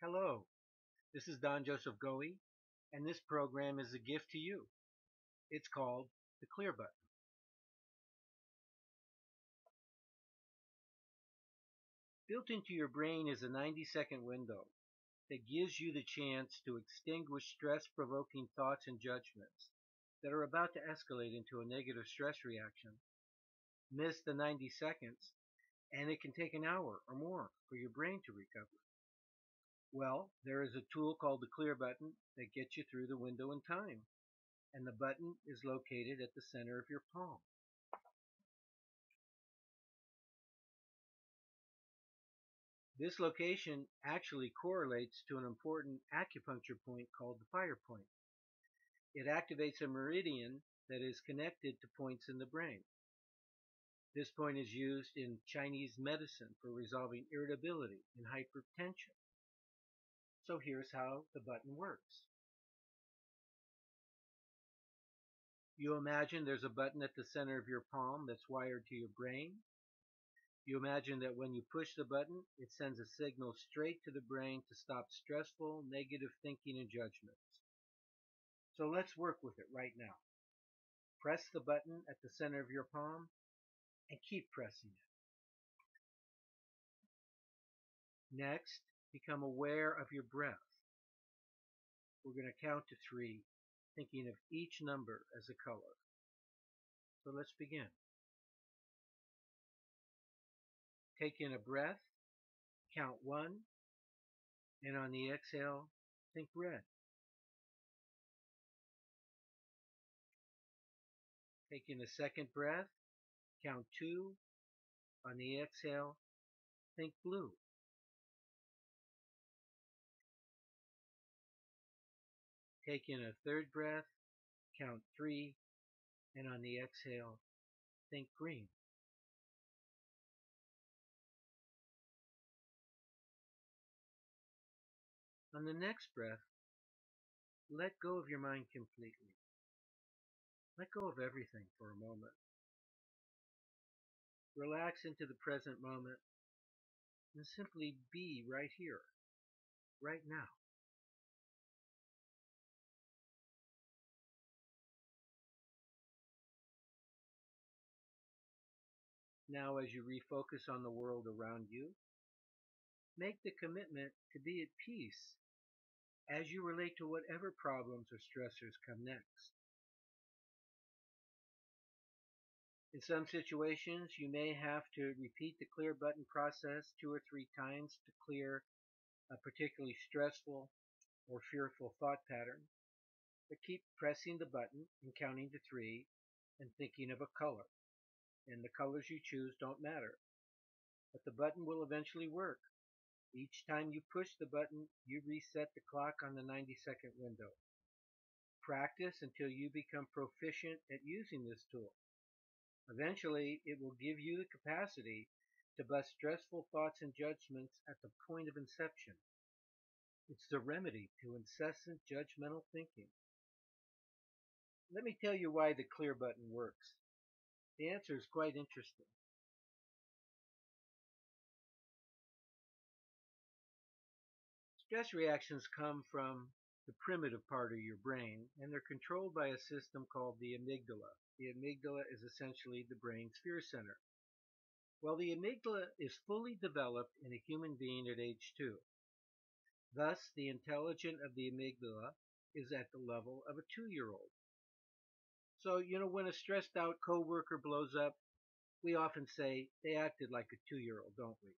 Hello, this is Don Joseph Goey, and this program is a gift to you. It's called the Clear Button. Built into your brain is a 90-second window that gives you the chance to extinguish stress-provoking thoughts and judgments that are about to escalate into a negative stress reaction. Miss the 90 seconds, and it can take an hour or more for your brain to recover. Well, there is a tool called the Clear Button that gets you through the window in time, and the button is located at the center of your palm. This location actually correlates to an important acupuncture point called the fire point. It activates a meridian that is connected to points in the brain. This point is used in Chinese medicine for resolving irritability and hypertension. So here's how the button works. You imagine there's a button at the center of your palm that's wired to your brain. You imagine that when you push the button, it sends a signal straight to the brain to stop stressful, negative thinking and judgments. So let's work with it right now. Press the button at the center of your palm and keep pressing it. Next, become aware of your breath. We're going to count to 3, thinking of each number as a color. So let's begin. Take in a breath, count 1, and on the exhale, think red. Take in a second breath, count 2, on the exhale, think blue. Take in a third breath, count 3, and on the exhale, think green. On the next breath, let go of your mind completely. Let go of everything for a moment. Relax into the present moment and simply be right here, right now. Now, as you refocus on the world around you, make the commitment to be at peace as you relate to whatever problems or stressors come next. In some situations, you may have to repeat the clear button process 2 or 3 times to clear a particularly stressful or fearful thought pattern, but keep pressing the button and counting to 3 and thinking of a color. And the colors you choose don't matter, but the button will eventually work. Each time you push the button, you reset the clock on the 90-second window. Practice until you become proficient at using this tool. Eventually, it will give you the capacity to bust stressful thoughts and judgments at the point of inception. It's the remedy to incessant judgmental thinking. Let me tell you why the clear button works. The answer is quite interesting. Stress reactions come from the primitive part of your brain, and they're controlled by a system called the amygdala. The amygdala is essentially the brain's fear center. Well, the amygdala is fully developed in a human being at age 2. Thus, the intelligence of the amygdala is at the level of a 2-year-old. So, when a stressed out coworker blows up, we often say they acted like a 2-year-old, don't we?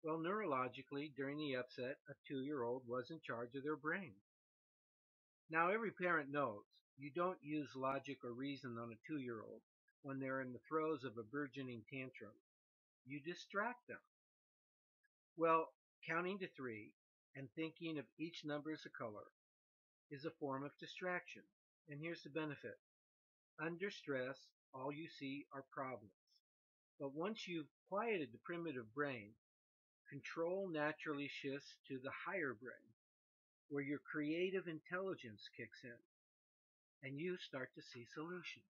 Well, neurologically, during the upset, a 2-year-old was in charge of their brain. Now, every parent knows you don't use logic or reason on a 2-year-old when they're in the throes of a burgeoning tantrum. You distract them. Well, counting to 3 and thinking of each number as a color is a form of distraction. And here's the benefit. Under stress, all you see are problems. But once you've quieted the primitive brain, control naturally shifts to the higher brain, where your creative intelligence kicks in, and you start to see solutions.